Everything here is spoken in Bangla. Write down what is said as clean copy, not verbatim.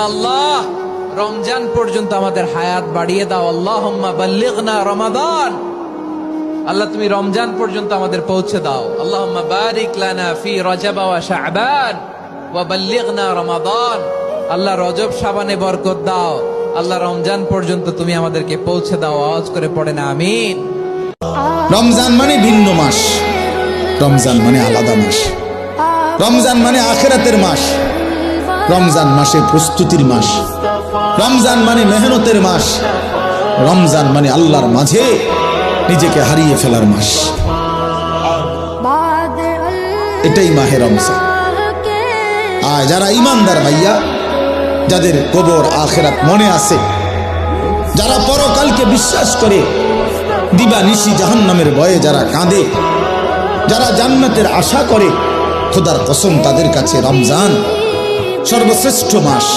আল্লাহ রমজান পর্যন্ত আমাদের হায়াত বাড়িয়ে দাও। আল্লাহুম্মা বাল্লিগনা রমাদান। আল্লাহ তুমি রমজান পর্যন্ত আমাদের পৌঁছে দাও। আল্লাহুম্মা বারিক লানা ফি রজব ওয়া শাবান ওয়া বাল্লিগনা রমাদান। আল্লাহ রজব শাবানে বরকত দাও, আল্লাহ রমজান পর্যন্ত তুমি আমাদেরকে পৌঁছে দাও। আওয়াজ করে পড়েন আমিন। রমজান মানে ভিন্ন মাস, রমজান মানে আলাদা মাস, রমজান মানে আখিরাতের মাস, রমজান মাসে প্রস্তুতির মাস, রমজান মানে মেহনতের মাস, রমজান মানে আল্লাহর মাঝে নিজেকে হারিয়ে ফেলার মাস। এটাই মাহে রমজান। আর যারা ইমানদার ভাইয়া, যাদের কবর আখিরাত মনে আছে, যারা পরকালকে বিশ্বাস করে, দিবানিশি জাহান্নামের ভয়ে যারা কাঁদে, যারা জান্নাতের আশা করে, খোদার কসম তাদের কাছে রমজান সর্বশ্রেষ্ঠ মাস।